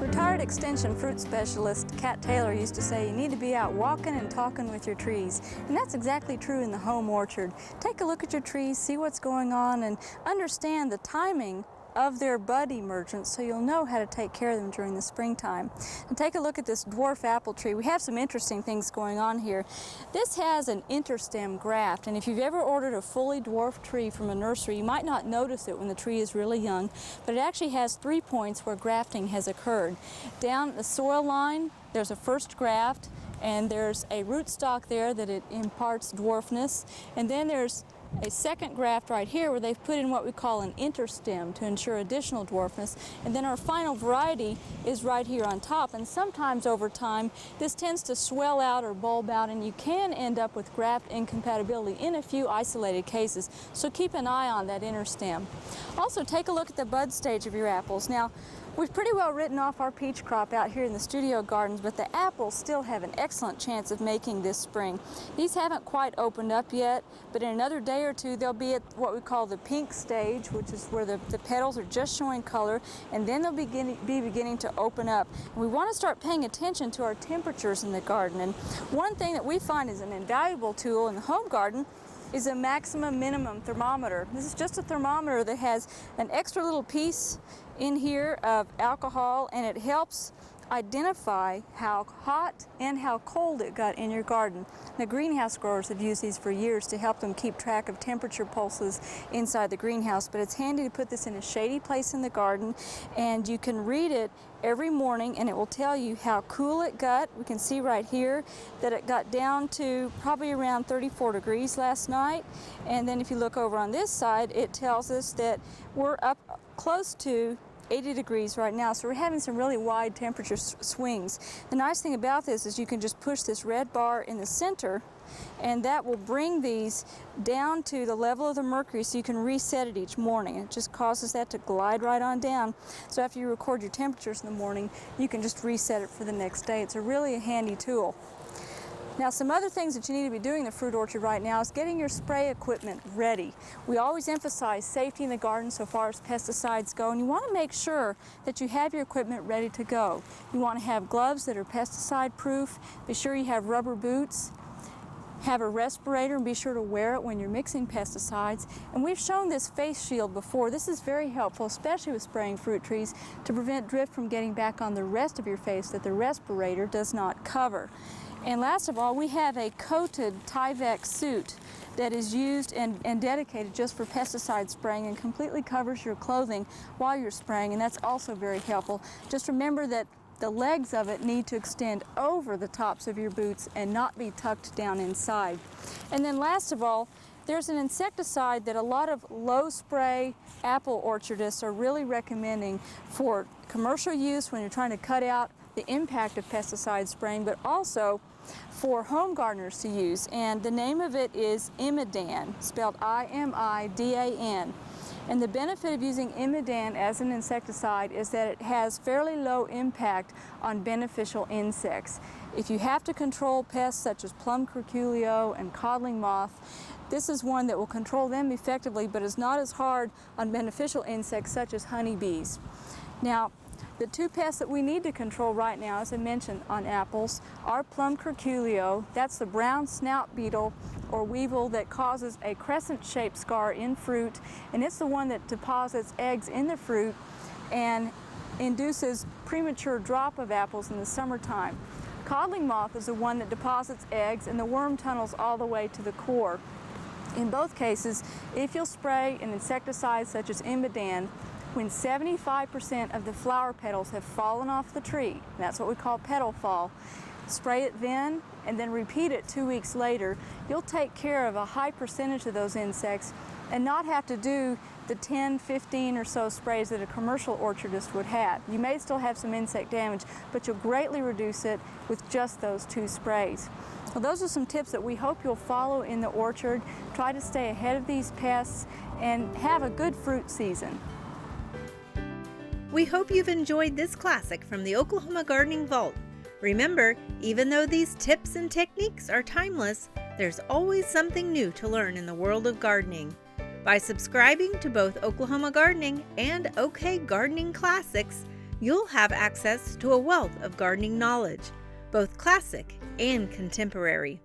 Retired Extension fruit specialist Kat Taylor used to say you need to be out walking and talking with your trees, and that's exactly true in the home orchard. Take a look at your trees, see what's going on, and understand the timing of their bud emergence so you'll know how to take care of them during the springtime. And take a look at this dwarf apple tree. We have some interesting things going on here. This has an interstem graft, and if you've ever ordered a fully dwarfed tree from a nursery, you might not notice it when the tree is really young, but it actually has 3 points where grafting has occurred. Down the soil line, there's a first graft, and there's a rootstock there that it imparts dwarfness, and then there's a second graft right here where they've put in what we call an interstem to ensure additional dwarfness, and then our final variety is right here on top. And sometimes over time this tends to swell out or bulb out, and you can end up with graft incompatibility in a few isolated cases, so keep an eye on that interstem. Also, take a look at the bud stage of your apples. Now, we've pretty well written off our peach crop out here in the studio gardens, but the apples still have an excellent chance of making this spring. These haven't quite opened up yet, but in another day or two they'll be at what we call the pink stage, which is where the petals are just showing color, and then they'll be beginning to open up. And we want to start paying attention to our temperatures in the garden. And one thing that we find is an invaluable tool in the home garden is a maximum minimum thermometer. This is just a thermometer that has an extra little piece in here of alcohol, and it helps identify how hot and how cold it got in your garden. The greenhouse growers have used these for years to help them keep track of temperature pulses inside the greenhouse, but it's handy to put this in a shady place in the garden, and you can read it every morning and it will tell you how cool it got. We can see right here that it got down to probably around 34 degrees last night, and then if you look over on this side, it tells us that we're up close to 80 degrees right now, so we're having some really wide temperature swings. The nice thing about this is you can just push this red bar in the center, and that will bring these down to the level of the mercury so you can reset it each morning. It just causes that to glide right on down. So after you record your temperatures in the morning, you can just reset it for the next day. It's a really handy tool. Now, some other things that you need to be doing in the fruit orchard right now is getting your spray equipment ready. We always emphasize safety in the garden so far as pesticides go, and you want to make sure that you have your equipment ready to go. You want to have gloves that are pesticide proof, be sure you have rubber boots, have a respirator, and be sure to wear it when you're mixing pesticides. And we've shown this face shield before. This is very helpful, especially with spraying fruit trees, to prevent drift from getting back on the rest of your face that the respirator does not cover. And last of all, we have a coated Tyvek suit that is used and dedicated just for pesticide spraying and completely covers your clothing while you're spraying, and that's also very helpful. Just remember that the legs of it need to extend over the tops of your boots and not be tucked down inside. And then last of all, there's an insecticide that a lot of low spray apple orchardists are really recommending for commercial use when you're trying to cut out the impact of pesticide spraying, but also for home gardeners to use. And the name of it is Imidan, spelled I-M-I-D-A-N. And the benefit of using Imidan as an insecticide is that it has fairly low impact on beneficial insects. If you have to control pests such as plum curculio and codling moth, this is one that will control them effectively, but is not as hard on beneficial insects such as honeybees. Now, the two pests that we need to control right now, as I mentioned, on apples are plum curculio. That's the brown snout beetle or weevil that causes a crescent-shaped scar in fruit, and it's the one that deposits eggs in the fruit and induces premature drop of apples in the summertime. Codling moth is the one that deposits eggs and the worm tunnels all the way to the core. In both cases, if you'll spray an insecticide such as Imidan, when 75% of the flower petals have fallen off the tree, that's what we call petal fall, spray it then and then repeat it 2 weeks later, you'll take care of a high percentage of those insects and not have to do the 10, 15 or so sprays that a commercial orchardist would have. You may still have some insect damage, but you'll greatly reduce it with just those 2 sprays. Well, those are some tips that we hope you'll follow in the orchard. Try to stay ahead of these pests and have a good fruit season. We hope you've enjoyed this classic from the Oklahoma Gardening Vault. Remember, even though these tips and techniques are timeless, there's always something new to learn in the world of gardening. By subscribing to both Oklahoma Gardening and OK Gardening Classics, you'll have access to a wealth of gardening knowledge, both classic and contemporary.